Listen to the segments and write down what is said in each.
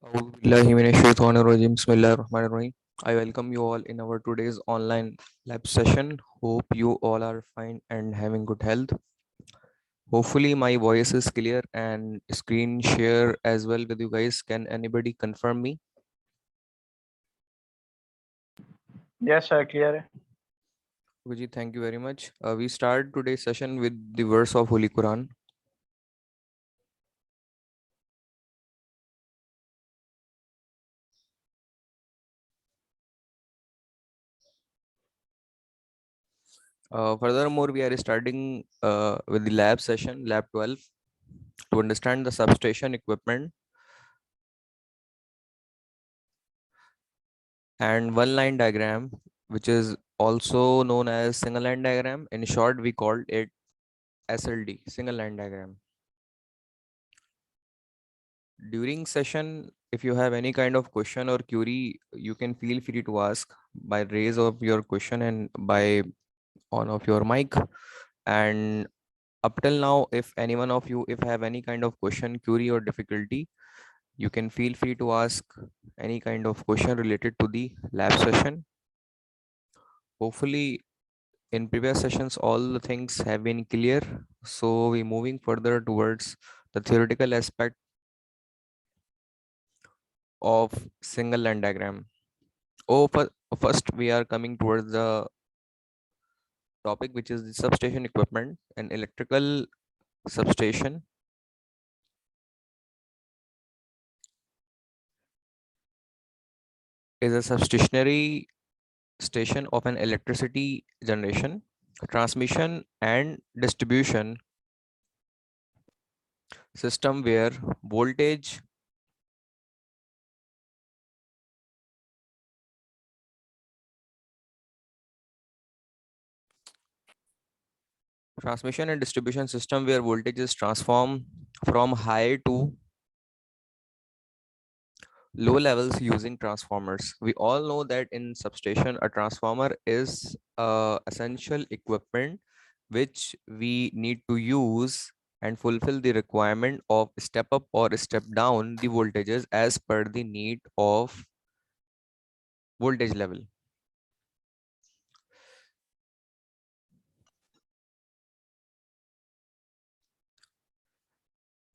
Auzubillahiminash-shaytanir-rajim. Bismillahir-rahmanir-rahim. I welcome you all in our today's online lab session. Hope you all are fine and having good health. Hopefully my voice is clear and screen share as well with you guys. Can anybody confirm me? Yes, sir, clear है. Guji, thank you very much. We start today's session with the verse of Holy Quran. Furthermore, we are starting with the lab session, lab 12, to understand the substation equipment and one line diagram, which is also known as single line diagram. In short, we called it SLD, single line diagram. During session, if you have any kind of question or query, you can feel free to ask by raise of your question and by on of your mic. And up till now, if any one of you if have any kind of question, query or difficulty, you can feel free to ask any kind of question related to the lab session. Hopefully in previous sessions all the things have been clear, so we moving further towards the theoretical aspect of single line diagram. First we are coming towards the topic, which is the substation equipment. An electrical substation is a substationary station of an electricity generation, transmission and distribution system where voltage, transmission and distribution system where voltage is transformed from high to low levels using transformers. We all know that in substation, a transformer is essential equipment which we need to use and fulfill the requirement of step up or step down the voltages as per the need of voltage level.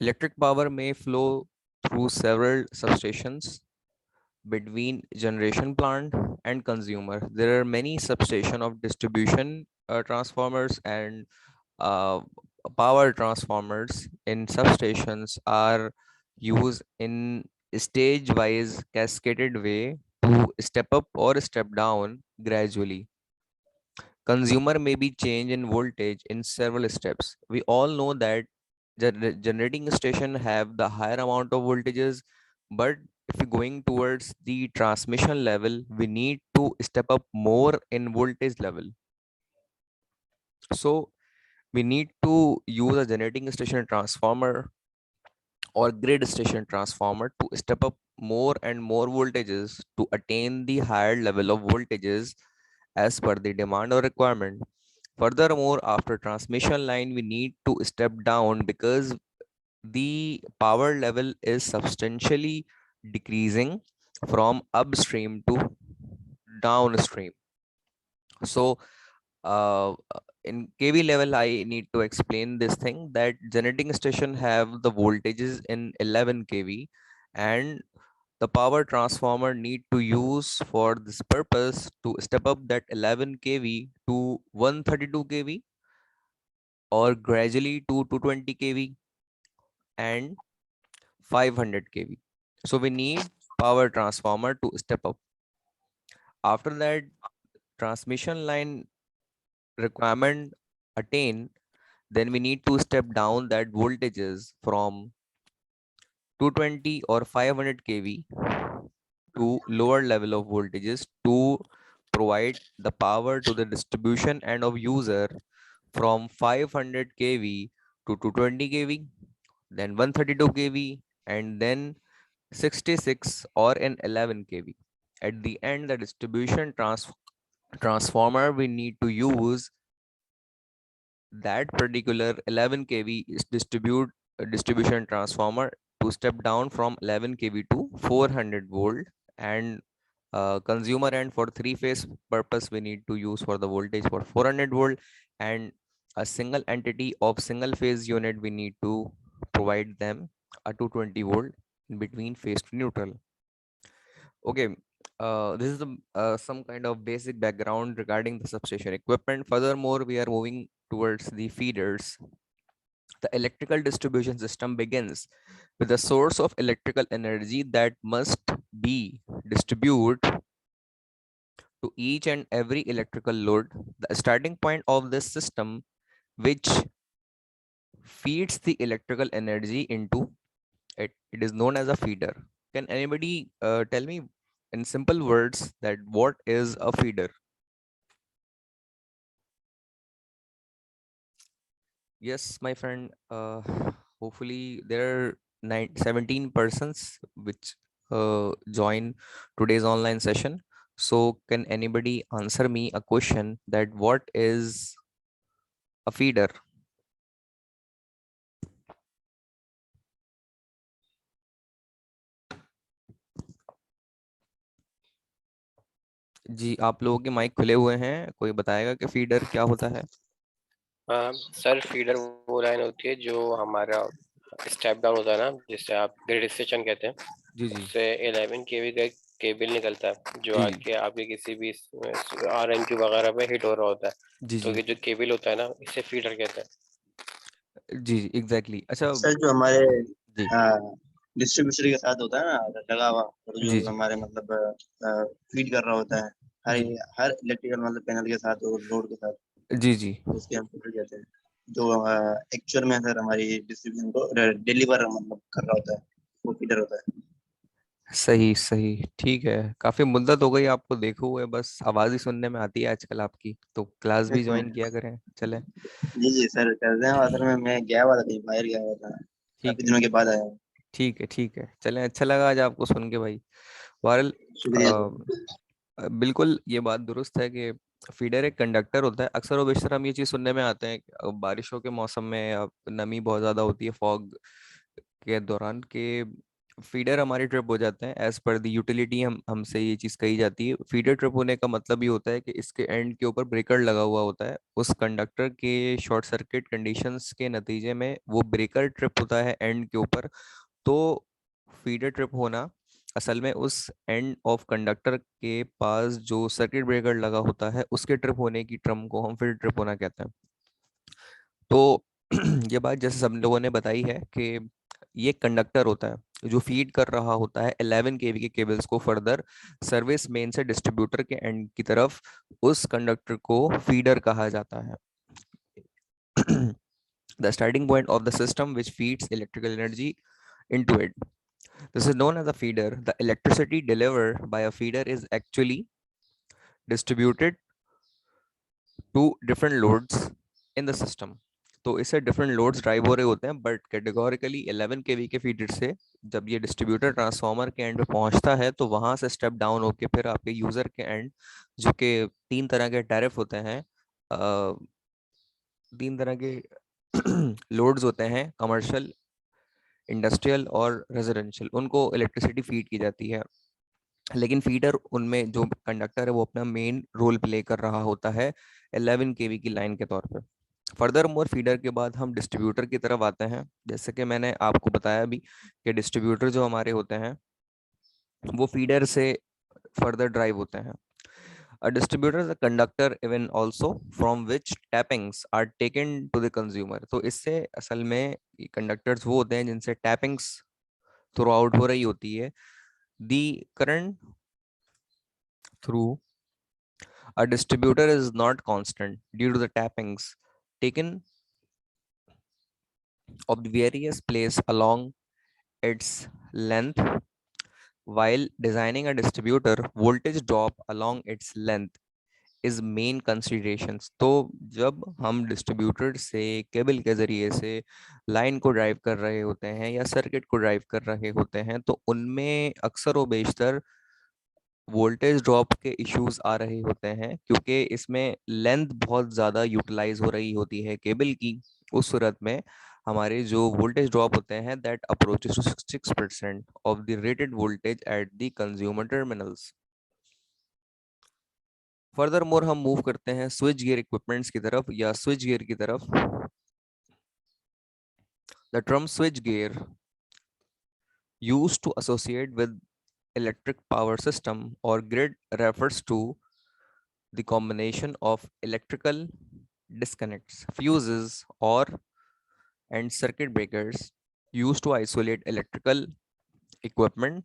Electric power may flow through several substations between generation plant and consumer. There are many substation of distribution transformers and power transformers in substations are used in stage wise cascaded way to step up or step down gradually. Consumer may be changed in voltage in several steps. We all know that generating station have the higher amount of voltages, but if we're going towards the transmission level, we need to step up more in voltage level. So we need to use a generating station transformer or grid station transformer to step up more and more voltages to attain the higher level of voltages as per the demand or requirement. Furthermore, after transmission line, we need to step down because the power level is substantially decreasing from upstream to downstream. So in kV level, I need to explain this thing that generating station have the voltages in 11 kV, and the power transformer need to use for this purpose to step up that 11 kV to 132 kV or gradually to 220 kV and 500 kV. So we need power transformer to step up. After that, transmission line requirement attain, then we need to step down that voltages from 220 or 500 kV to lower level of voltages to provide the power to the distribution end of user from 500 kV to 220 kV, then 132 kV, and then 66 or an 11 kV. At the end, the distribution transformer we need to use that particular 11 kV is distribution transformer to step down from 11 kV to 400 volt, and consumer end for three phase purpose we need to use for the voltage for 400 volt, and a single entity of single phase unit we need to provide them a 220 volt in between phase to neutral. Okay, this is some kind of basic background regarding the substation equipment. Furthermore, we are moving towards the feeders. The electrical distribution system begins with a source of electrical energy that must be distributed to each and every electrical load. The starting point of this system, which feeds the electrical energy into it, it is known as a feeder. Can anybody tell me in simple words that what is a feeder? Yes, my friend. Hopefully there are 17 persons which join today's online session. So can anybody answer me a question that what is a feeder? जी, आप लोगों के mic खुले हुए हैं, कोई बताएगा कि feeder क्या होता है? सर फीडर वो लाइन होती है जो हमारा स्टेप डाउन होता है ना, जिससे आप ग्रिड स्टेशन कहते हैं, जी जी उससे 11 केवी का एक केबल निकलता है जो जी आके आपके किसी भी RMQ वगैरह पे हिट हो रहा होता है, जी तो जी ये जो केबल होता है ना, इसे फीडर कहते हैं। जी एग्जैक्टली। अच्छा सर जो हमारे जी डिस्ट्रीब्यूटर के साथ होता है ना लगा हुआ, और जी जो जी हमारे मतलब फीड कर रहा होता है हर जी हर इलेक्ट्रिकल मतलब पैनल के साथ और लोड के साथ, जी जी उसके हम फीडर कहते हैं। जो एक्चुअल में सर हमारी डिस्ट्रीब्यूशन को डिलीवर मतलब कर रहा होता है, वो फीडर होता है। सही सही, ठीक है। काफी मुद्दत हो गई आपको देखे हुए, बस आवाज ही सुनने में आती है आजकल आपकी, तो क्लास भी ज्वाइन किया करें। चले, जी जी सर कर रहे हैं। असल में मैं गया हुआ था, कहीं बाहर गया हुआ था, ठीक काफी है दिनों के बाद आया हूँ। ठीक है ठीक है, चलें। अच्छा लगा आज आपको सुन के भाई। बहरहाल शुक्रिया सर। बिल्कुल ये बात दुरुस्त है कि फीडर एक कंडक्टर होता है। अक्सर और बेशतर हम ये चीज़ सुनने में आते हैं कि बारिशों के मौसम में या नमी बहुत ज़्यादा होती है फॉग के दौरान के फीडर हमारी ट्रिप हो जाते हैं। एज पर द यूटिलिटी हम हमसे ये चीज़ कही जाती है। फीडर ट्रिप होने का मतलब ये होता है कि इसके एंड के ऊपर ब्रेकर लगा हुआ होता है। उस कंडक्टर के शॉर्ट सर्किट कंडीशंस के नतीजे में वो ब्रेकर ट्रिप होता है एंड के ऊपर। तो फीडर ट्रिप होना असल में उस एंड ऑफ कंडक्टर के पास जो सर्किट ब्रेकर लगा होता है उसके ट्रिप होने की टर्म को हम फीडर ट्रिप होना कहते हैं। तो ये बात जैसे सब लोगों ने बताई है कि ये कंडक्टर होता है जो फीड कर रहा होता है 11 केवी के केबल्स को फर्दर सर्विस मेन से डिस्ट्रीब्यूटर के एंड की तरफ। उस कंडक्टर को फीडर कहा जाता है। The starting point of the system which feeds electrical energy into it. This is known as a feeder. The electricity delivered by a feeder is actually distributed to different loads in the system. तो इससे different loads drive हो रहे होते हैं, but categorically 11 केवी के feeder से जब ये डिस्ट्रीब्यूटर ट्रांसफार्मर के एंड पे पहुंचता है तो वहां से स्टेप डाउन होके फिर आपके यूजर के एंड, जो कि तीन तरह के टैरिफ होते हैं, तीन तरह के लोड्स होते हैं, कमर्शियल, इंडस्ट्रियल और रेजिडेंशियल, उनको इलेक्ट्रिसिटी फीड की जाती है। लेकिन फीडर उनमें जो कंडक्टर है वो अपना मेन रोल प्ले कर रहा होता है 11 केवी की लाइन के तौर पे। फर्दर मोर फीडर के बाद हम डिस्ट्रीब्यूटर की तरफ आते हैं। जैसे कि मैंने आपको बताया भी कि डिस्ट्रीब्यूटर जो हमारे होते हैं वो फीडर से फर्दर ड्राइव होते हैं। A distributor is a conductor even also from which tappings are taken to the consumer. तो इससे असल में कंडक्टर्स वो होते हैं जिनसे टैपिंग्स थ्रू आउट हो रही होती है। The current through a distributor is not constant due to the tappings taken of the various place along its length. While designing a distributor, voltage drop along its length is main considerations. तो जब हम distributor से cable के जरिए से line को drive कर रहे होते हैं या सर्किट को ड्राइव कर रहे होते हैं तो उनमें अक्सर व बेशतर वोल्टेज ड्रॉप के इश्यूज आ रहे होते हैं, क्योंकि इसमें लेंथ बहुत ज़्यादा यूटिलाइज हो रही होती है केबल की। उस सूरत में हमारे जो वोल्टेज ड्रॉप होते हैं that approaches to 66% of the rated voltage at the consumer terminals. Further more हम मूव करते हैं स्विच गियर इक्विपमेंट्स की तरफ या स्विच गियर की तरफ। The term switch gear used to associate with electric power system or grid refers to the combination of electrical disconnects, fuses, or and circuit breakers used to isolate electrical equipment.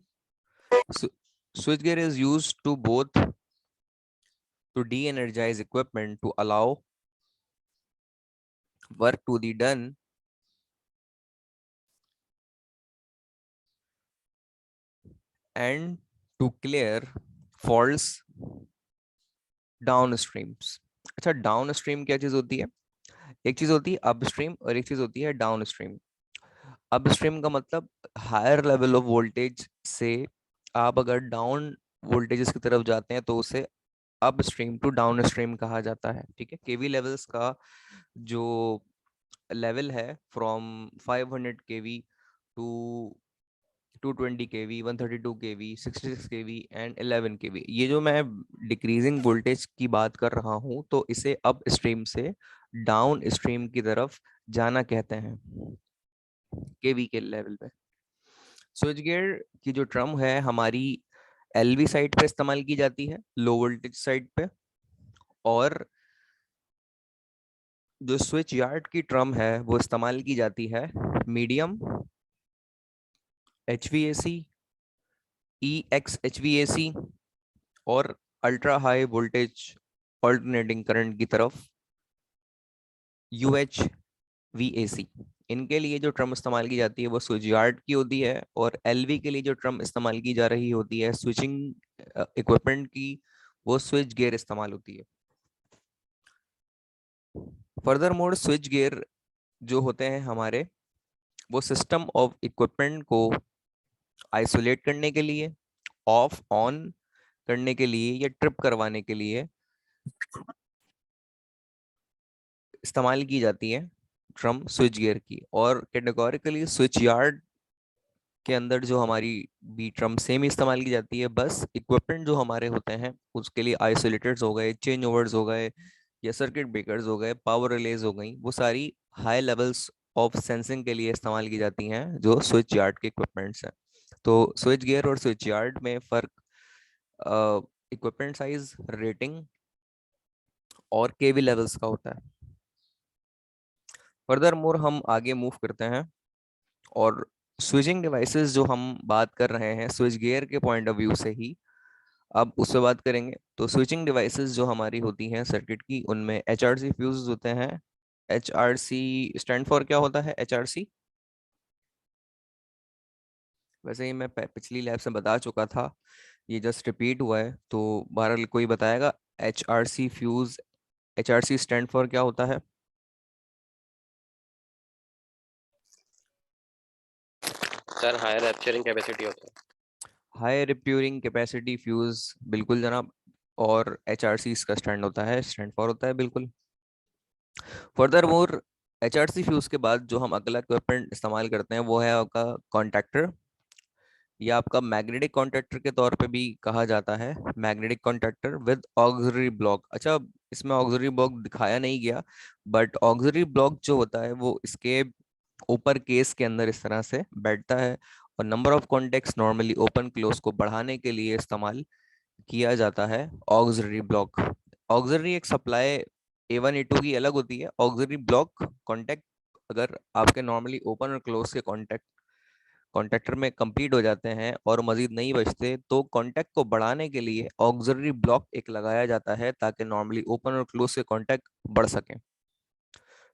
So, switchgear is used to both to de-energize equipment to allow work to be done and to clear faults downstreams. अच्छा, downstream क्या चीज होती है? एक चीज होती है upstream और एक चीज होती है डाउनस्ट्रीम। अपस्ट्रीम का मतलब हायर लेवल ऑफ वोल्टेज से आप अगर डाउन वोल्टेजेस की तरफ जाते हैं तो उसे अपस्ट्रीम टू डाउनस्ट्रीम कहा जाता है। ठीक है, केवी लेवल्स का जो लेवल है from 500 KV to 220 KV, 132 KV, 66 KV and 11 KV, ये जो मैं डिक्रीजिंग वोल्टेज की बात कर रहा हूं तो इसे अप स्ट्रीम से डाउन स्ट्रीम की तरफ जाना कहते हैं केवी के लेवल पे। स्विच गियर की जो ट्रम है हमारी एलवी साइड पे इस्तेमाल की जाती है, लो वोल्टेज साइड पे, और जो स्विच यार्ड की ट्रम है वो इस्तेमाल की जाती है मीडियम HVAC, EX HVAC और ultra high voltage alternating current की तरफ UHVAC। इनके लिए जो ट्रम इस्तेमाल की जाती है वो स्विच यार्ड की होती है, और LV के लिए जो ट्रम इस्तेमाल की जा रही होती है स्विचिंग इक्विपमेंट की, वो स्विच गियर इस्तेमाल होती है। फर्दर मोर स्विच गियर जो होते हैं हमारे, वो सिस्टम ऑफ इक्विपमेंट को आइसोलेट करने के लिए, ऑफ ऑन करने के लिए या ट्रिप करवाने के लिए इस्तेमाल की जाती है ट्रम स्विच गियर की। और कैटेगोरिकली स्विच यार्ड के अंदर जो हमारी बी ट्रम सेम इस्तेमाल की जाती है, बस इक्विपमेंट जो हमारे होते हैं उसके लिए आइसोलेटर्स हो गए, चेंज ओवर्स हो गए, या सर्किट ब्रेकर्स हो गए, पावर रिलेज हो गई, वो सारी हाई लेवल्स ऑफ सेंसिंग के लिए इस्तेमाल की जाती हैं जो स्विच यार्ड के इक्विपमेंट्स हैं। तो स्विच गियर और स्विच यार्ड में फर्क इक्विपमेंट साइज, रेटिंग और केवी लेवल्स का होता है। फर्दर मोर हम आगे मूव करते हैं और स्विचिंग डिवाइसेस जो हम बात कर रहे हैं स्विच गियर के पॉइंट ऑफ व्यू से ही अब उससे बात करेंगे। तो स्विचिंग डिवाइसेस जो हमारी होती हैं सर्किट की, उनमें HRC फ्यूज होते हैं। HRC स्टैंड फॉर क्या होता है? HRC वैसे ही मैं पिछली लैब से बता चुका था, ये जस्ट रिपीट हुआ है, तो बहरहाल कोई बताएगा HRC fuse, HRC stand for क्या होता है? सर हायर रैप्चरिंग कैपेसिटी होता है। हाई रिप्यूरिंग कैपेसिटी फ्यूज, बिल्कुल जनाब। और HRC इसका स्टैंड होता है, स्टैंड फॉर होता है, बिल्कुल। फर्दर मोर HRC फ्यूज के बाद जो हम अगला इक्विपमेंट इस्तेमाल करते हैं वो है आपका कॉन्टैक्टर, या आपका मैग्नेटिक कॉन्टैक्टर के तौर पे भी कहा जाता है, magnetic contactor with auxiliary block. अच्छा, इसमें ऑक्सिलरी ब्लॉक दिखाया नहीं गया, बट ऑक्सिलरी ब्लॉक जो होता है वो इसके ऊपर केस के अंदर इस तरह से बैठता है, और number of contacts normally open close को बढ़ाने के लिए इस्तेमाल किया जाता है ऑक्सिलरी ब्लॉक। ऑक्सिलरी एक सप्लाई A1 A2 की अलग होती है, ऑक्सिलरी ब्लॉक कॉन्टेक्ट अगर आपके नॉर्मली ओपन और क्लोज के कॉन्टेक्टर में कंप्लीट हो जाते हैं और मजीद नहीं बचते, तो कॉन्टेक्ट को बढ़ाने के लिए ऑक्सिलरी ब्लॉक एक लगाया जाता है ताकि नॉर्मली ओपन और क्लोज के कॉन्टेक्ट बढ़ सकें।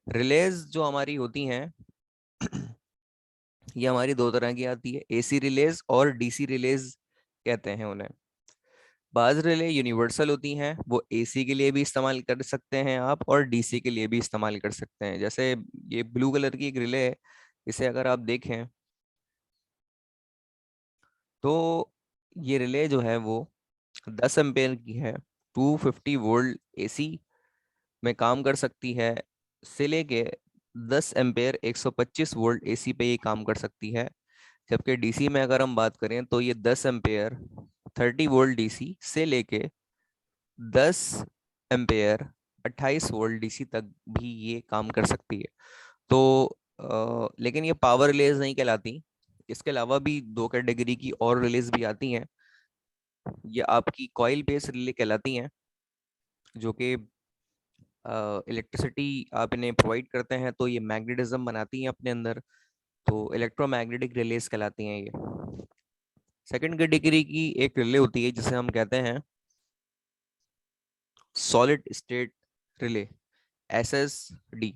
रिलेज जो हमारी होती हैं ये हमारी दो तरह की आती है, AC रिलेज और DC रिलेज कहते हैं उन्हें। बाज रिले यूनिवर्सल होती हैं, वो AC के लिए भी इस्तेमाल कर सकते हैं आप और DC के लिए भी इस्तेमाल कर सकते हैं। जैसे ये ब्लू कलर की एक रिले है, इसे अगर आप देखें तो ये रिले जो है वो 10 एम्पेयर की है, 250 वोल्ट AC में काम कर सकती है से लेके 10 एम्पेयर 125 वोल्ट एसी पे ये काम कर सकती है, जबकि डीसी में अगर हम बात करें तो ये 10 एम्पेयर 30 वोल्ट डीसी से लेके 10 एम्पेयर 28 वोल्ट डीसी तक भी ये काम कर सकती है। तो लेकिन ये पावर रिलेज नहीं कहलाती। इसके अलावा भी दो कैटेगरी की और रिलेज भी आती हैं। ये आपकी कॉइल बेस्ड रिले कहलाती हैं, जो कि इलेक्ट्रिसिटी आप इन्हें प्रोवाइड करते हैं तो ये मैग्नेटिज्म बनाती हैं अपने अंदर, तो इलेक्ट्रोमैग्नेटिक रिलेज कहलाती हैं ये। सेकंड कैटेगरी की एक रिले होती है जिसे हम कहते हैं solid state relay, SSD।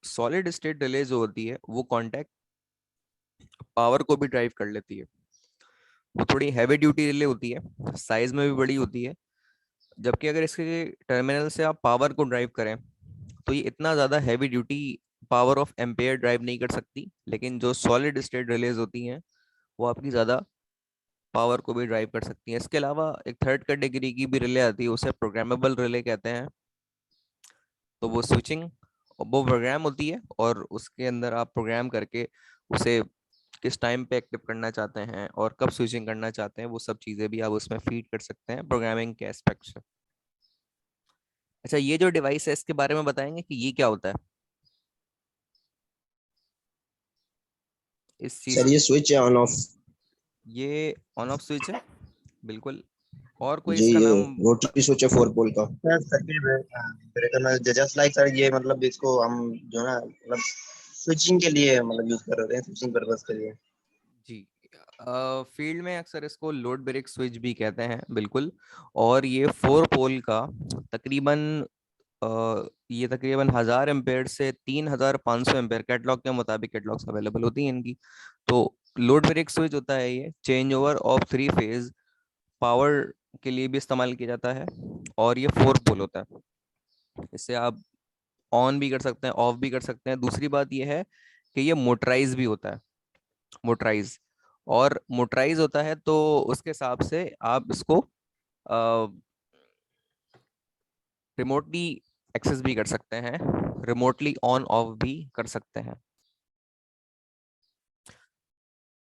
Solid state relay जो होती है वो कांटेक्ट पावर को भी ड्राइव कर लेती है। वो थोड़ी हैवी ड्यूटी रिले होती है, साइज में भी बड़ी होती है, जबकि अगर इसके टर्मिनल से आप पावर को ड्राइव करें तो ये इतना ज़्यादा heavy duty power of ampere drive नहीं कर सकती। लेकिन जो सॉलिड स्टेट रिलेज होती हैं वो आपकी ज़्यादा पावर को भी ड्राइव कर सकती हैं। इसके अलावा एक थर्ड कैटेगरी की भी रिले आती है, उसे प्रोग्रामेबल रिले कहते हैं। तो वो स्विचिंग वो प्रोग्राम होती है और उसके अंदर आप प्रोग्राम करके उसे किस टाइम पे एक्टिव करना चाहते हैं और कब स्विचिंग करना चाहते हैं, वो सब चीज़ें भी आप उसमें फीड कर सकते हैं प्रोग्रामिंग के एस्पेक्ट से। अच्छा, ये जो डिवाइस है इसके बारे में बताएंगे कि ये क्या होता है इस चीज सर ये स्विच है ऑन ऑफ। ये ऑन ऑफ स्विच है, बिल्कुल। और कोई जी इसका ये नाम रोटरी स्विच है 4 पोल का। सर सर्किट ब्रेकर में जस्ट लाइक सर ये मतलब इसको हम जो ना मतलब स्विचिंग के लिए मतलब यूज कर रहे हैं, स्विचिंग पर्पस के लिए। जी, फील्ड में अक्सर इसको लोड ब्रेक स्विच भी कहते हैं, बिल्कुल। और ये 4 पोल का तकरीबन ये तकरीबन 1000 एम्पेयर से 3500 एम्पेयर कैटलॉग के मुताबिक कैटलॉग्स अवेलेबल होती हैं इनकी। तो लोड ब्रेक स्विच होता है ये change over of 3 phase power के लिए भी इस्तेमाल किया जाता है, और ये 4 पोल होता है। इससे आप ऑन भी कर सकते हैं, ऑफ भी कर सकते हैं। दूसरी बात ये है कि ये मोटराइज भी होता है, मोटराइज। और मोटराइज होता है तो उसके हिसाब से आप इसको रिमोटली एक्सेस भी कर सकते हैं, रिमोटली ऑन ऑफ भी कर सकते हैं।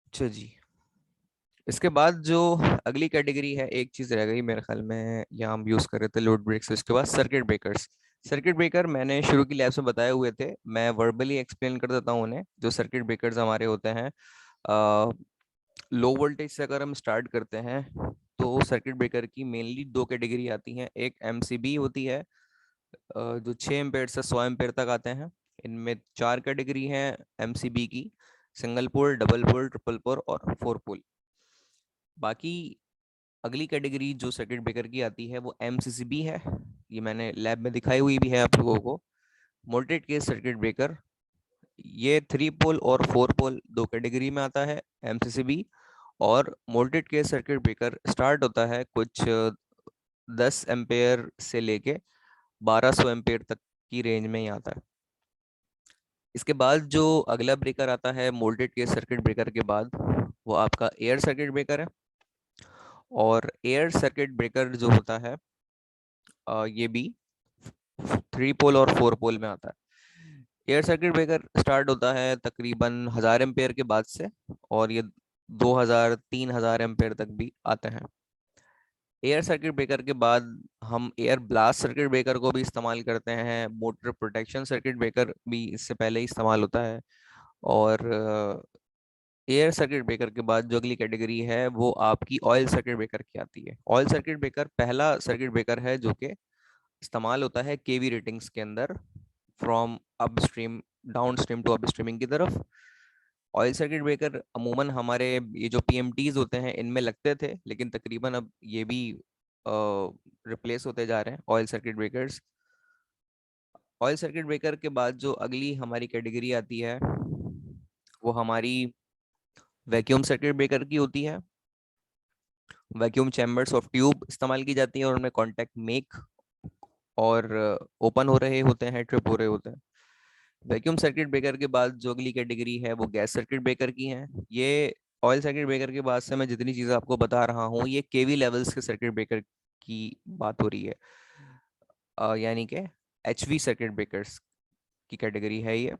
अच्छा जी, इसके बाद जो अगली कैटेगरी है, एक चीज रह गई मेरे ख्याल में, यहाँ हम यूज कर रहे थे लोड ब्रेक्स, इसके बाद सर्किट ब्रेकर्स। सर्किट ब्रेकर मैंने शुरू की लैब्स में बताए हुए थे, मैं वर्बली एक्सप्लेन कर देता हूँ उन्हें। जो सर्किट ब्रेकर्स हमारे होते हैं, लो वोल्टेज से अगर हम स्टार्ट करते हैं तो सर्किट ब्रेकर की मेनली दो कैटेगरी आती हैं। एक MCB होती है, जो 6 एम्पेयर से 100 एम्पेयर तक आते हैं। इनमें 4 कैटेगरी हैं MCB की: single pole, double pole, triple pole और 4 पोल। बाकी अगली कैटेगरी जो सर्किट ब्रेकर की आती है वो MCCB है, ये मैंने लैब में दिखाई हुई भी है आप लोगों को। मोल्टेड केस सर्किट ब्रेकर, ये 3 पोल और 4 पोल दो कैटेगरी में आता है MCCB। और molted case circuit breaker start होता है कुछ 10 एम्पेयर से लेके 1200 एम्पेयर तक की रेंज में ही आता है। इसके बाद जो अगला ब्रेकर आता है मोल्टेड केस सर्किट ब्रेकर के बाद, वो आपका एयर सर्किट ब्रेकर है। और एयर सर्किट ब्रेकर जो होता है ये भी 3 पोल और 4 पोल में आता है। एयर सर्किट ब्रेकर स्टार्ट होता है तकरीबन 1000 एम्पेयर के बाद से, और ये 2000-3000 एम्पेयर तक भी आते हैं। एयर सर्किट ब्रेकर के बाद हम एयर ब्लास्ट सर्किट ब्रेकर को भी इस्तेमाल करते हैं। मोटर प्रोटेक्शन सर्किट ब्रेकर भी इससे पहले ही इस्तेमाल होता है। और एयर सर्किट ब्रेकर के बाद जो अगली कैटेगरी है वो आपकी ऑयल सर्किट ब्रेकर की आती है। ऑयल सर्किट ब्रेकर पहला सर्किट ब्रेकर है जो कि इस्तेमाल होता है केवी रेटिंग्स के अंदर, from upstream downstream to upstreaming की तरफ। ऑयल सर्किट ब्रेकर अमूमन हमारे ये जो PMTs होते हैं इनमें लगते थे, लेकिन तकरीबन अब ये भी रिप्लेस होते जा रहे हैं oil circuit breakers. Oil circuit breaker के बाद जो अगली हमारी कैटेगरी आती है वो हमारी वैक्यूम सर्किट ब्रेकर की होती है। वैक्यूम चैम्बर्स ऑफ ट्यूब इस्तेमाल की जाती है और उनमें कॉन्टैक्ट मेक और ओपन हो रहे होते हैं, ट्रिप हो रहे होते हैं। वैक्यूम सर्किट ब्रेकर के बाद जो अगली कैटेगरी है वो गैस सर्किट ब्रेकर की है। ये ऑयल सर्किट ब्रेकर के बाद से मैं जितनी चीज़ें आपको बता रहा हूँ ये केवी लेवल्स के सर्किट ब्रेकर की बात हो रही है, यानी कि HV सर्किट ब्रेकर्स की कैटेगरी है ये।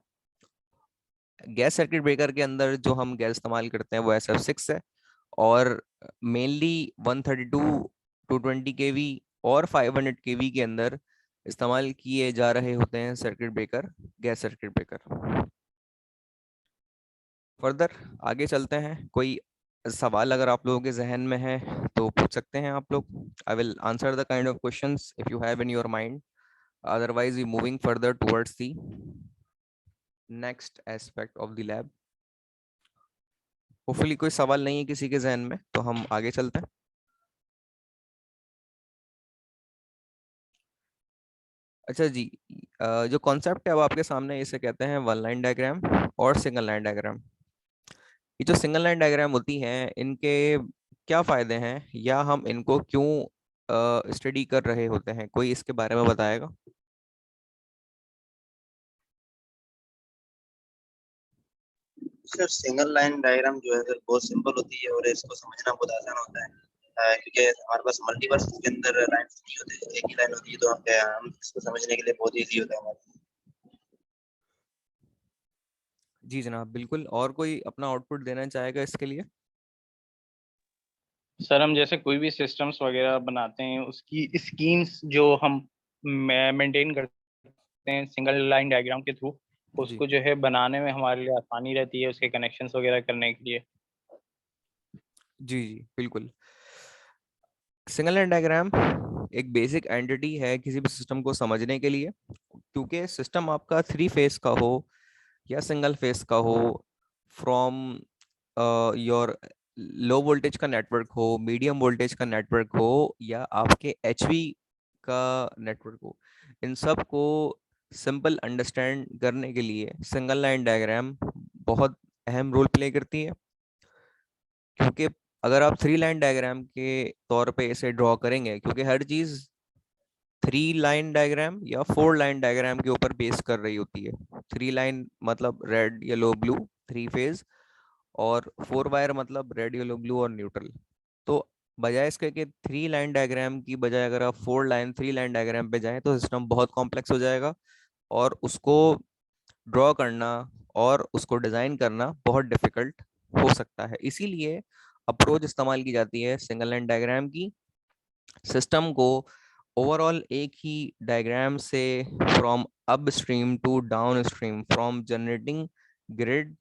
गैस सर्किट ब्रेकर के अंदर जो हम गैस इस्तेमाल करते हैं वो SF6 है, और मेनली 132 220 kV और 500 kV के अंदर इस्तेमाल किए जा रहे होते हैं circuit breaker, gas circuit breaker. Further आगे चलते हैं। कोई सवाल अगर आप लोगों के जहन में है तो पूछ सकते हैं आप लोग। I will answer the kind of questions if you have in your mind, otherwise we moving further towards the next aspect of the lab. Hopefully कोई सवाल नहीं है किसी के जहन में, तो हम आगे चलते हैं। अच्छा जी, जो कॉन्सेप्ट है वो आपके सामने, इसे कहते हैं वन लाइन डायग्राम और सिंगल लाइन डायग्राम। ये जो सिंगल लाइन डायग्राम होती हैं, इनके क्या फायदे हैं या हम इनको क्यों स्टडी कर रहे होते हैं, कोई इसके बारे में बताएगा? सर सिंगल लाइन डायग्राम जो है सर बहुत सिंपल होती है और इसको समझना बहुत आसान होता है, क्योंकि हमारे पास मल्टीवर्स के अंदर लाइन्स नहीं होते, एक ही लाइन होती है, तो हम इसको समझने के लिए बहुत इजी होता है हमारे लिए। जी जनाब, बिल्कुल। और कोई अपना आउटपुट देना चाहेगा इसके लिए? सर हम जैसे कोई भी सिस्टम्स वगैरह बनाते हैं उसकी स्कीम्स जो हम मेंटेन करते हैं सिंगल लाइन डायग्राम के थ्रू, उसको जो है बनाने में हमारे लिए आसानी रहती है उसके कनेक्शंस वगैरह करने के लिए। जी जी बिल्कुल। सिंगल लाइन डायग्राम एक बेसिक एंटिटी है किसी भी सिस्टम को समझने के लिए, क्योंकि सिस्टम आपका 3 फेस का हो या सिंगल फेस का हो, फ्रॉम योर लो वोल्टेज का नेटवर्क हो, मीडियम वोल्टेज का नेटवर्क हो, या आपके HV का नेटवर्क हो, इन सब को सिंपल अंडरस्टैंड करने के लिए सिंगल लाइन डायग्राम बहुत अहम रोल प्ले करती है। क्योंकि अगर आप 3 लाइन डायग्राम के तौर पे इसे ड्रॉ करेंगे, क्योंकि हर चीज 3 लाइन डायग्राम या 4 लाइन डायग्राम के ऊपर बेस कर रही होती है। 3 लाइन मतलब रेड येलो ब्लू 3 फेज, और 4 वायर मतलब रेड येलो ब्लू और न्यूट्रल। तो बजाय इसके कि 3 लाइन डायग्राम की बजाय अगर आप 4 लाइन 3 लाइन डायग्राम पे जाएं तो सिस्टम बहुत कॉम्प्लेक्स हो जाएगा, और उसको ड्रॉ करना और उसको डिजाइन करना बहुत डिफिकल्ट हो सकता है। इसीलिए अप्रोच इस्तेमाल की जाती है सिंगल लाइन डायग्राम की। सिस्टम को ओवरऑल एक ही डायग्राम से from upstream to downstream, from generating grid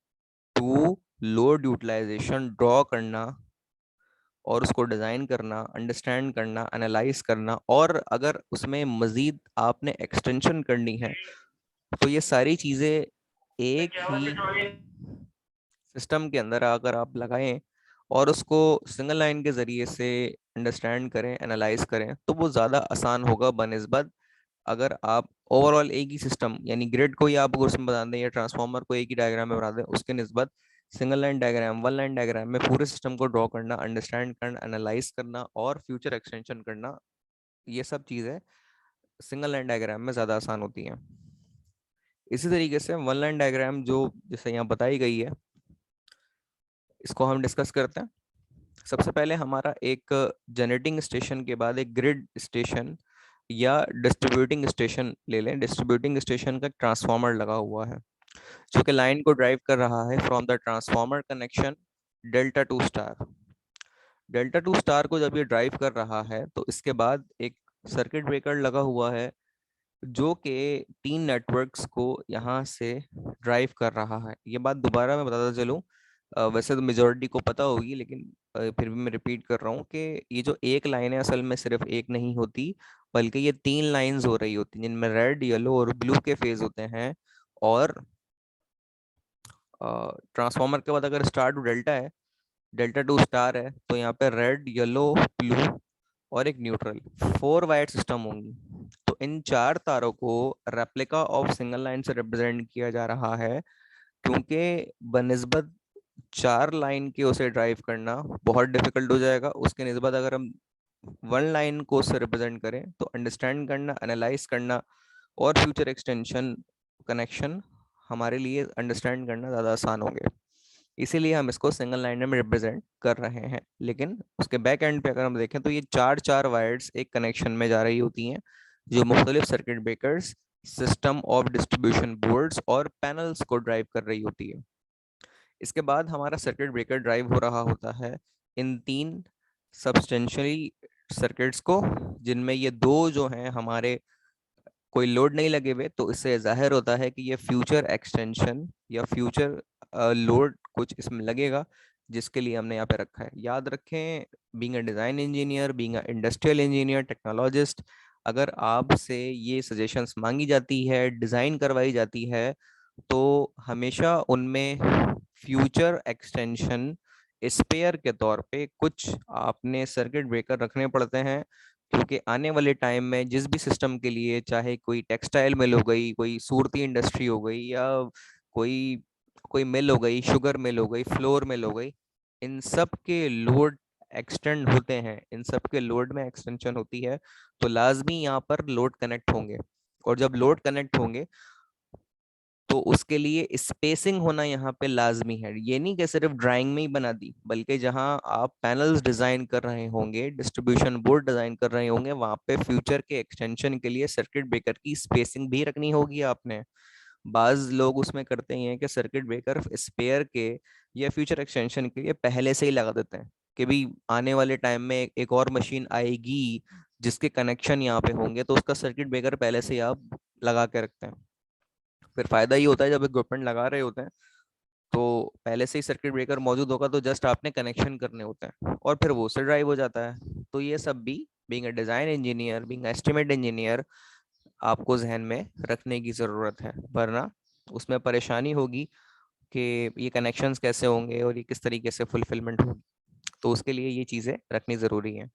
to load utilization draw करना, और उसको डिज़ाइन करना, अंडरस्टैंड करना, एनालाइज करना, और अगर उसमें मज़ीद आपने एक्सटेंशन करनी है तो ये सारी चीज़ें एक ही सिस्टम के अंदर अगर आप लगाएं और उसको सिंगल लाइन के ज़रिए से अंडरस्टैंड करें, एनालाइज करें, तो वो ज़्यादा आसान होगा बनिस्बत अगर आप ओवरऑल एक ही सिस्टम यानी ग्रिड को ही आप उसमें बता दें या ट्रांसफार्मर को एक ही डायग्राम में बना दें, उसके निस्बत single line diagram, one line diagram में पूरे सिस्टम को ड्रॉ करना, अंडरस्टैंड करना, एनालाइज करना और फ्यूचर एक्सटेंशन करना, ये सब चीज़ें सिंगल लाइन डायग्राम में ज़्यादा आसान होती हैं। इसी तरीके से वन लाइन डायग्राम जो जैसे यहाँ बताई गई है, इसको हम डिस्कस करते हैं। सबसे पहले हमारा एक जनरेटिंग स्टेशन के बाद एक ग्रिड स्टेशन या डिस्ट्रीब्यूटिंग स्टेशन ले लें। डिस्ट्रीब्यूटिंग स्टेशन का ट्रांसफार्मर लगा हुआ है जो कि लाइन को ड्राइव कर रहा है from the transformer connection delta two star. Delta two star को जब ये ड्राइव कर रहा है तो इसके बाद एक सर्किट ब्रेकर लगा हुआ है जो कि 3 नेटवर्क्स को यहाँ से ड्राइव कर रहा है। ये बात दोबारा मैं बताता चलूँ, वैसे तो मेजॉरिटी को पता होगी, लेकिन फिर भी मैं रिपीट कर रहा हूँ कि ये जो एक लाइन है असल में सिर्फ एक नहीं होती, बल्कि ये 3 लाइंस हो रही होती हैं जिनमें रेड, येलो और ब्लू के फेज होते हैं। और ट्रांसफार्मर के बाद अगर स्टार टू डेल्टा है, डेल्टा टू स्टार है, तो यहाँ पे रेड, येलो, ब्लू और एक न्यूट्रल 4 वायर सिस्टम होंगी। तो इन 4 तारों को रेप्लिका ऑफ सिंगल लाइन से रिप्रेजेंट किया जा रहा है, क्योंकि बनिस्बत 4 लाइन के उसे ड्राइव करना बहुत डिफिकल्ट हो जाएगा। उसके निस्बत अगर हम 1 लाइन को उससे रिप्रेजेंट करें तो अंडरस्टैंड करना, एनालाइज करना और फ्यूचर एक्सटेंशन कनेक्शन हमारे लिए अंडरस्टैंड करना ज़्यादा आसान होंगे। इसीलिए हम इसको सिंगल लाइन में रिप्रेजेंट कर रहे हैं। लेकिन उसके बैक एंड पे अगर हम देखें तो ये 4 वायर्स एक कनेक्शन में जा रही होती हैं जो मुख्तलिफ circuit breakers system of distribution boards और पैनल्स को ड्राइव कर रही होती है। इसके बाद हमारा सर्किट ब्रेकर ड्राइव हो रहा होता है इन 3 सब्सटेंशियली सर्किट्स को, जिनमें ये 2 जो हैं हमारे कोई लोड नहीं लगे हुए, तो इससे जाहिर होता है कि ये फ्यूचर एक्सटेंशन या फ्यूचर लोड कुछ इसमें लगेगा, जिसके लिए हमने यहाँ पे रखा है। याद रखें, being a design engineer, being a industrial engineer, technologist, अगर आपसे ये सजेशंस मांगी जाती है, डिज़ाइन करवाई जाती है, तो हमेशा उनमें फ्यूचर एक्सटेंशन स्पेयर के तौर पे कुछ आपने सर्किट ब्रेकर रखने पड़ते हैं, क्योंकि आने वाले टाइम में जिस भी सिस्टम के लिए, चाहे कोई टेक्सटाइल मिल हो गई, कोई सूरती इंडस्ट्री हो गई, या कोई कोई मिल हो गई, शुगर मिल हो गई, फ्लोर मिल हो गई, इन सब के लोड एक्सटेंड होते हैं, इन सब के लोड में एक्सटेंशन होती है, तो लाजमी यहाँ पर लोड कनेक्ट होंगे। और जब लोड कनेक्ट होंगे तो उसके लिए स्पेसिंग होना यहाँ पे लाजमी है। ये नहीं कि सिर्फ ड्राइंग में ही बना दी, बल्कि जहाँ आप पैनल्स डिजाइन कर रहे होंगे, डिस्ट्रीब्यूशन बोर्ड डिजाइन कर रहे होंगे, वहां पे फ्यूचर के एक्सटेंशन के लिए सर्किट ब्रेकर की स्पेसिंग भी रखनी होगी आपने। बाज लोग उसमें करते ही हैं कि सर्किट ब्रेकर स्पेयर के या फ्यूचर एक्सटेंशन के लिए पहले से ही लगा देते हैं कि भी आने वाले टाइम में एक और मशीन आएगी जिसके कनेक्शन यहाँ पे होंगे, तो उसका सर्किट ब्रेकर पहले से ही आप लगा के रखते हैं। फिर फायदा ये होता है, जब इक्विपमेंट लगा रहे होते हैं तो पहले से ही सर्किट ब्रेकर मौजूद होगा, तो जस्ट आपने कनेक्शन करने होते हैं और फिर वो से ड्राइव हो जाता है। तो ये सब भी being a design engineer, being estimate engineer, आपको जहन में रखने की जरूरत है, वरना उसमें परेशानी होगी कि ये कनेक्शंस कैसे होंगे और ये किस तरीके से फुलफिलमेंट होगी। तो उसके लिए ये चीजें रखनी जरूरी हैं।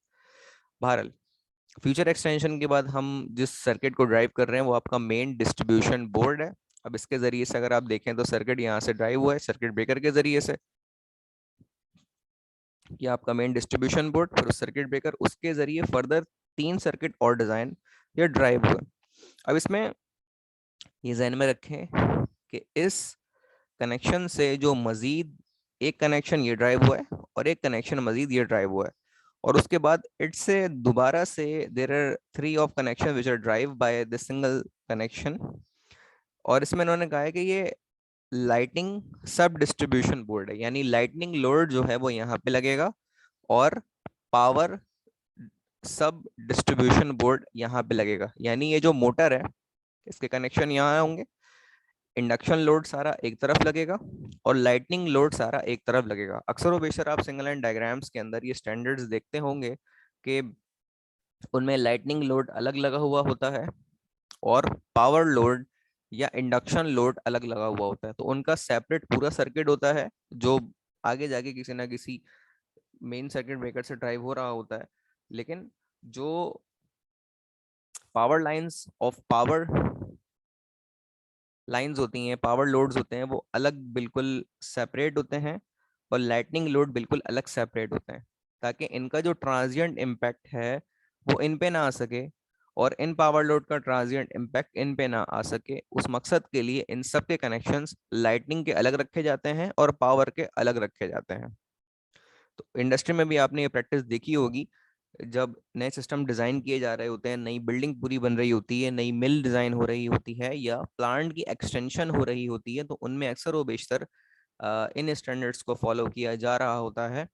बहरहाल, फ्यूचर एक्सटेंशन के बाद हम जिस सर्किट को ड्राइव कर रहे हैं वो आपका मेन डिस्ट्रीब्यूशन बोर्ड है। अब इसके जरिए से अगर आप देखें तो सर्किट यहाँ से ड्राइव हुआ है सर्किट ब्रेकर के जरिए से, ये आपका मेन डिस्ट्रीब्यूशन बोर्ड, फिर उस सर्किट ब्रेकर, उसके जरिए फर्दर 3 सर्किट और डिजाइन या ड्राइव हुआ। अब इसमें ये जहन में रखें कि इस कनेक्शन से जो मजीद एक कनेक्शन ये ड्राइव हुआ है और एक कनेक्शन मजीद ये ड्राइव हुआ है, और उसके बाद इट्स से दोबारा से there are 3 of connection which are drive by the single connection. और इसमें इन्होंने कहा है कि ये लाइटिंग सब डिस्ट्रीब्यूशन बोर्ड है, यानी लाइटनिंग लोड जो है वो यहाँ पे लगेगा और पावर सब डिस्ट्रीब्यूशन बोर्ड यहाँ पे लगेगा। यानी ये जो मोटर है इसके कनेक्शन यहाँ होंगे, इंडक्शन लोड सारा एक तरफ लगेगा और लाइटनिंग लोड सारा एक तरफ लगेगा। अक्सर व बेशर आप सिंगल लाइन डायग्राम्स के अंदर ये स्टैंडर्ड्स देखते होंगे कि उनमें लाइटनिंग लोड अलग लगा हुआ होता है और पावर लोड या इंडक्शन लोड अलग लगा हुआ होता है, तो उनका सेपरेट पूरा सर्किट होता है जो आगे जाके किसी ना किसी मेन सर्किट ब्रेकर से ड्राइव हो रहा होता है। लेकिन जो power lines of power lines होती हैं, पावर लोड्स होते हैं, वो अलग बिल्कुल सेपरेट होते हैं और लाइटनिंग लोड बिल्कुल अलग सेपरेट होते हैं, ताकि इनका जो ट्रांजिएंट इम्पैक्ट है वो इन पे ना आ सके और इन पावर लोड का ट्रांजिएंट इम्पैक्ट इन पे ना आ सके। उस मकसद के लिए इन सब के कनेक्शंस लाइटनिंग के अलग रखे जाते हैं और पावर के अलग रखे जाते हैं। तो इंडस्ट्री में भी आपने ये प्रैक्टिस देखी होगी, जब नए सिस्टम डिजाइन किए जा रहे होते हैं, नई बिल्डिंग पूरी बन रही होती है, नई मिल डिजाइन हो रही होती है या प्लांट की एक्सटेंशन हो रही होती है, तो उनमें अक्सर व बेशतर इन स्टैंडर्ड्स को फॉलो किया जा रहा होता है।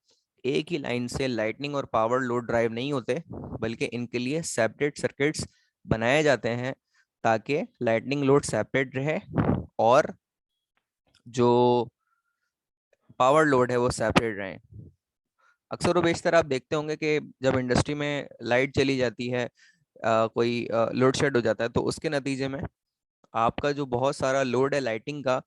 एक ही लाइन से लाइटनिंग और पावर लोड ड्राइव नहीं होते, बल्कि इनके लिए सेपरेट सर्किट्स बनाए जाते हैं ताकि लाइटनिंग लोड सेपरेट रहे और जो पावर लोड है वो सेपरेट रहे। अक्सर व बेशतर आप देखते होंगे कि जब इंडस्ट्री में लाइट चली जाती है, कोई लोड शेड हो जाता है, तो उसके नतीजे में आपका जो बहुत सारा लोड है लाइटिंग का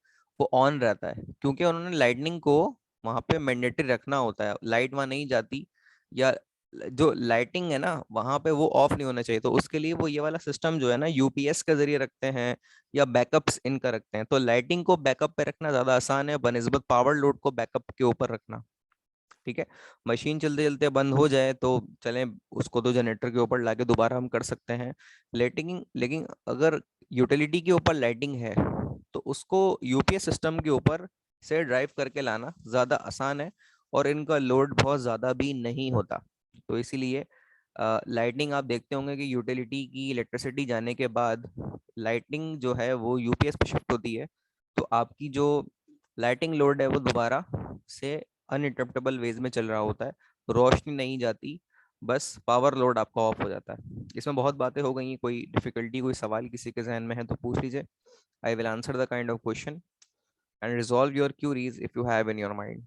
वो ऑन रहता है, क्योंकि उन्होंने लाइटनिंग को वहां पे मैंडेटरी रखना होता है। लाइट वहां नहीं जाती या जो लाइटिंग है ना वहां पे वो ऑफ नहीं होना चाहिए, तो उसके लिए वो ये वाला सिस्टम जो है ना यूपीएस के जरिए रखते हैं या बैकअप्स इनका रखते हैं। तो लाइटिंग को बैकअप पे रखना ज्यादा आसान है बनिस्बत पावर लोड को बैकअप के ऊपर रखना। ठीक है, मशीन चलते चलते बंद हो जाए तो चलें, उसको तो जनरेटर के ऊपर लाके दोबारा हम कर सकते हैं लाइटिंग। लेकिन अगर यूटिलिटी के ऊपर लाइटिंग है तो उसको यूपीएस सिस्टम के ऊपर से ड्राइव करके लाना ज़्यादा आसान है और इनका लोड बहुत ज़्यादा भी नहीं होता। तो इसीलिए लाइटनिंग आप देखते होंगे कि यूटिलिटी की इलेक्ट्रिसिटी जाने के बाद लाइटनिंग जो है वो यूपीएस पे शिफ्ट होती है, तो आपकी जो लाइटिंग लोड है वो दोबारा से अनइंटरप्टेबल वेज में चल रहा होता है, रोशनी नहीं जाती, बस पावर लोड आपका ऑफ हो जाता है। इसमें बहुत बातें हो गई हैं, कोई डिफिकल्टी कोई सवाल किसी के जहन में है तो पूछ लीजिए। I will answer the kind of question and resolve your queries if you have in your mind.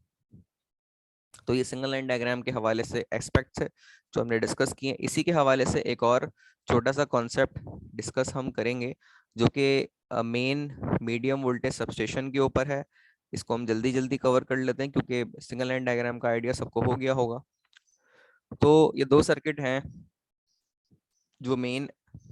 तो ये सिंगल लाइन डायग्राम के हवाले से एस्पेक्ट्स है जो हमने डिस्कस किए। इसी के हवाले से एक और छोटा सा कॉन्सेप्ट डिस्कस हम करेंगे जो कि मेन मीडियम वोल्टेज सबस्टेशन के ऊपर है। इसको हम जल्दी जल्दी कवर कर लेते हैं क्योंकि सिंगल लाइन डायग्राम का आइडिया सबको हो गया होगा। तो ये दो सर्किट हैं जो मेन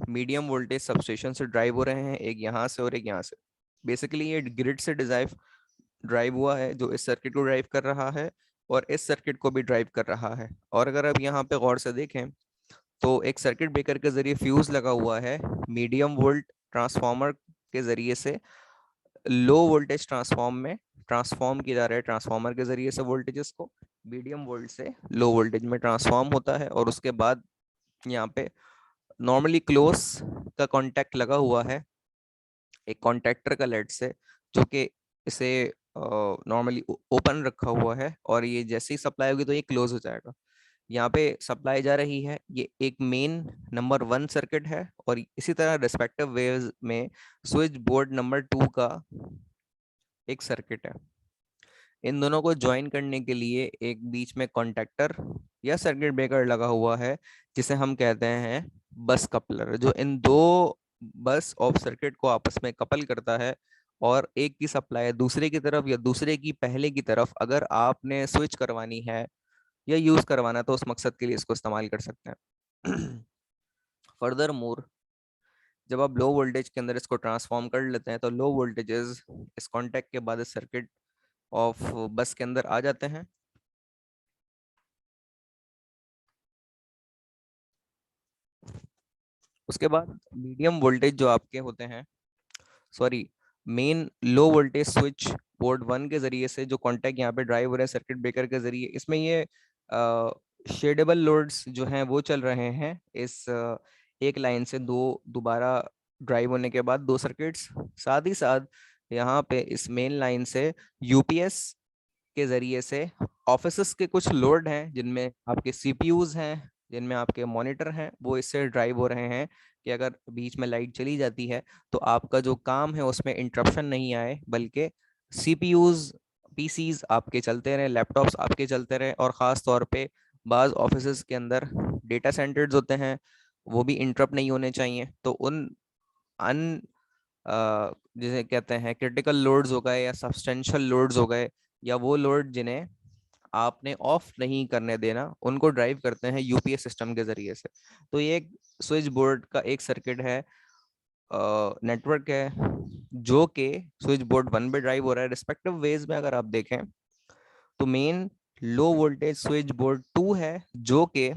मीडियम वोल्टेज सबस्टेशन से ड्राइव हो रहे हैं, एक यहाँ से और एक यहाँ से। बेसिकली ये ग्रिड से ड्राइव हुआ है जो इस सर्किट को ड्राइव कर रहा है और इस सर्किट को भी ड्राइव कर रहा है। और अगर आप यहाँ पे गौर से देखें तो एक सर्किट ब्रेकर के जरिए फ्यूज लगा हुआ है मीडियम वोल्ट ट्रांसफार्मर के जरिए से लो वोल्टेज ट्रांसफॉर्म में ट्रांसफॉर्म किया जा रहा है। ट्रांसफार्मर के जरिए से वोल्टेजेस को मीडियम वोल्ट से लो वोल्टेज में ट्रांसफॉर्म होता है और उसके बाद यहाँ पे नॉर्मली क्लोज का कॉन्टैक्ट लगा हुआ है एक कॉन्टैक्टर का लेड से, जो कि इसे नॉर्मली ओपन रखा हुआ है और ये जैसे ही सप्लाई होगी तो ये क्लोज हो जाएगा। यहाँ पे सप्लाई जा रही है, ये एक मेन नंबर 1 सर्किट है और इसी तरह रिस्पेक्टिव वेव्स में स्विच बोर्ड नंबर 2 का एक सर्किट है। इन दोनों को ज्वाइन करने के लिए एक बीच में कॉन्टैक्टर या सर्किट ब्रेकर लगा हुआ है जिसे हम कहते हैं बस कपलर, जो इन दो बस ऑफ सर्किट को आपस में कपल करता है और एक की सप्लाई दूसरे की तरफ या दूसरे की पहले की तरफ अगर आपने स्विच करवानी है या यूज करवाना तो उस मकसद के लिए इसको इस्तेमाल कर सकते हैं। फर्दर मोर जब आप लो वोल्टेज के अंदर इसको ट्रांसफॉर्म कर लेते हैं तो लो वोल्टेजेस इस कॉन्टैक्ट के बाद इस सर्किट ऑफ बस के अंदर आ जाते हैं। उसके बाद मीडियम वोल्टेज जो आपके होते हैं, sorry, main low voltage switch port 1 के जरिए से जो कॉन्टैक्ट यहाँ पे ड्राइव हो रहे हैं सर्किट ब्रेकर के जरिए, इसमें ये शेडेबल लोड्स जो हैं वो चल रहे हैं इस एक लाइन से दो दोबारा ड्राइव होने के बाद दो सर्किट्स। साथ ही साथ यहाँ पे इस मेन लाइन से यूपीएस के जरिए से ऑफिस के कुछ लोड हैं जिनमें आपके सीपीयूज हैं, जिनमें आपके मॉनिटर हैं, वो इससे ड्राइव हो रहे हैं कि अगर बीच में लाइट चली जाती है तो आपका जो काम है उसमें इंटरप्शन नहीं आए, बल्कि सीपीयूज पीसीज आपके चलते रहे, लैपटॉप्स आपके चलते रहे। और ख़ास तौर पे बाज़ ऑफिस के अंदर डेटा सेंटर्स होते हैं वो भी इंटरप्ट नहीं होने चाहिए। तो उन अन जिसे कहते हैं क्रिटिकल लोड्स हो गए या सब्सटेंशियल लोड्स हो गए या वो लोड जिन्हें आपने ऑफ नहीं करने देना, उनको ड्राइव करते हैं यूपीएस सिस्टम के जरिए से। तो ये एक स्विच बोर्ड का एक सर्किट है, नेटवर्क है जो कि स्विच बोर्ड 1 पे ड्राइव हो रहा है। रिस्पेक्टिव वेज में अगर आप देखें तो main low voltage switch board 2 है जो कि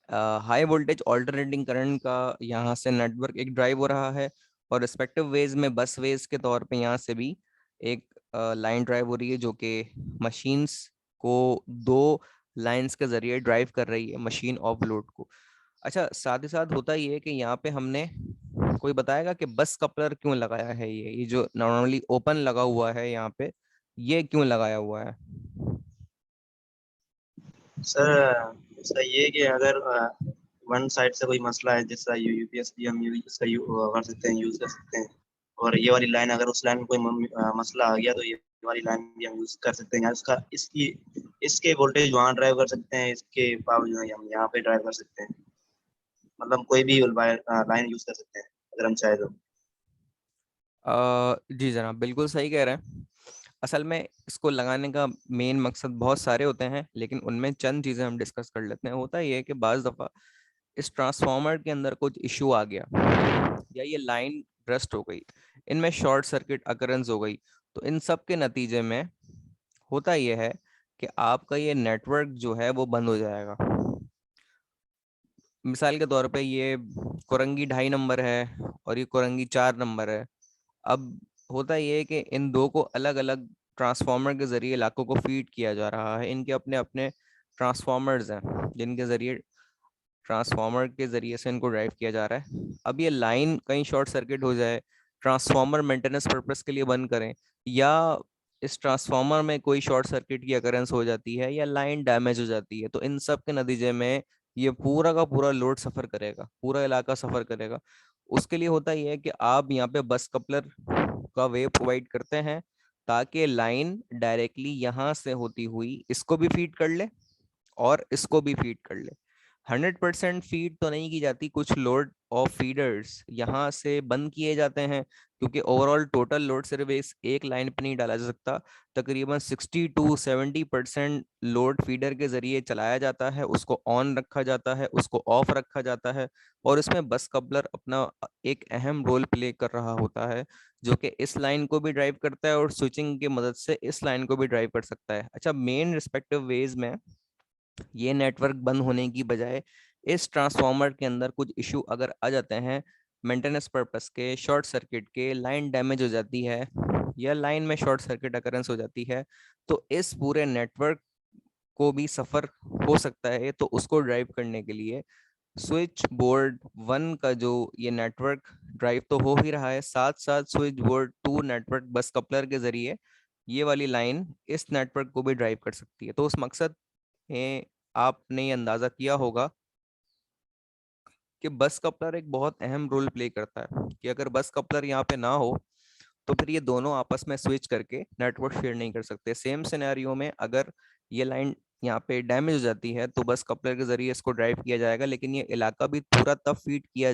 हाई वोल्टेज ऑल्टरनेटिंग करंट का यहाँ से नेटवर्क एक ड्राइव हो रहा है और रिस्पेक्टिव वेज में बस वेज के तौर पे यहाँ से भी एक लाइन ड्राइव हो रही है जो कि मशीन्स को दो लाइंस के जरिए ड्राइव कर रही है मशीन ऑफ लोड को। अच्छा, साथ ही साथ होता ये है कि यहाँ पे हमने कोई बताएगा कि बस कपलर क्यों लगाया है, ये जो नॉर्मली ओपन लगा हुआ है यहाँ पे, ये क्यों लगाया हुआ है? सर इसका ये कि अगर वन साइड से कोई मसला है जैसा यूपीएस भी हम इसका कर सकते हैं, यूज कर सकते हैं, और ये वाली लाइन अगर उस लाइन में कोई मसला आ गया तो ये वाली लाइन भी हम यूज कर सकते हैं। इसका इसकी इसके वोल्टेज वहाँ ड्राइव कर सकते हैं, इसके पावर जो है हम यहाँ पे ड्राइव कर सकते हैं। मतलब कोई भी लाइन यूज कर सकते हैं अगर हम चाहे तो। जी जनाब, बिल्कुल सही कह रहे हैं। असल में इसको लगाने का मेन मकसद बहुत सारे होते हैं लेकिन उनमें चंद चीज़ें हम डिस्कस कर लेते हैं। होता ये है कि बाज़ दफ़ा इस ट्रांसफार्मर के अंदर कुछ इशू आ गया या ये लाइन रस्ट हो गई, इनमें शॉर्ट सर्किट अकरेंस हो गई, तो इन सब के नतीजे में होता यह है कि आपका ये नेटवर्क जो है वो बंद हो जाएगा। मिसाल के तौर पे ये कोरंगी 2.5 नंबर है और ये कोरंगी 4 नंबर है। अब होता ये है कि इन दो को अलग अलग ट्रांसफार्मर के जरिए इलाकों को फीड किया जा रहा है, इनके अपने अपने ट्रांसफॉर्मर्स हैं जिनके जरिए ट्रांसफॉर्मर के जरिए से इनको ड्राइव किया जा रहा है। अब ये लाइन कहीं शॉर्ट सर्किट हो जाए, ट्रांसफॉर्मर मेंटेनेंस पर्पस के लिए बंद करें, या इस ट्रांसफॉर्मर में कोई शॉर्ट सर्किट की अकरेंस हो जाती है, या लाइन डैमेज हो जाती है, तो इन सब के नतीजे में ये पूरा का पूरा लोड सफर करेगा, पूरा इलाका सफर करेगा। उसके लिए होता ही है कि आप यहाँ पे बस कपलर का वे प्रोवाइड करते हैं ताकि लाइन डायरेक्टली यहाँ से होती हुई इसको भी फीड कर ले और इसको भी फीड कर ले। 100% फीड तो नहीं की जाती, कुछ लोड ऑफ फीडर्स यहाँ से बंद किए जाते हैं क्योंकि ओवरऑल टोटल लोड सिर्फ इस एक लाइन पे नहीं डाला जा सकता। तकरीबन 60 to 70% लोड फीडर के जरिए चलाया जाता है, उसको ऑन रखा जाता है, उसको ऑफ रखा जाता है, और इसमें बस कपलर अपना एक अहम रोल प्ले कर रहा होता है जो कि इस लाइन को भी ड्राइव करता है और स्विचिंग की मदद से इस लाइन को भी ड्राइव कर सकता है। अच्छा, मेन रिस्पेक्टिव वेज में ये नेटवर्क बंद होने की बजाय इस ट्रांसफॉर्मर के अंदर कुछ इशू अगर आ जाते हैं मेंटेनेंस पर्पस के, शॉर्ट सर्किट के, लाइन डैमेज हो जाती है या लाइन में शॉर्ट सर्किट अकरेंस हो जाती है, तो इस पूरे नेटवर्क को भी सफर हो सकता है। तो उसको ड्राइव करने के लिए स्विच बोर्ड 1 का जो ये नेटवर्क ड्राइव तो हो ही रहा है, साथ साथ switch board 2 network bus coupler के जरिए ये वाली लाइन इस नेटवर्क को भी ड्राइव कर सकती है। तो उस मकसद में आपने ये अंदाजा किया होगा कि बस कपलर एक बहुत अहम रोल प्ले करता है कि अगर बस कपलर यहाँ पे ना हो तो फिर ये दोनों आपस में स्विच करके नेटवर्क शेयर नहीं कर सकते। सेम सिनेरियो में अगर ये लाइन यहाँ पे डैमेज हो जाती है तो बस कपलर के जरिए इसको ड्राइव किया जाएगा, लेकिन ये इलाका भी पूरा तब फीड किया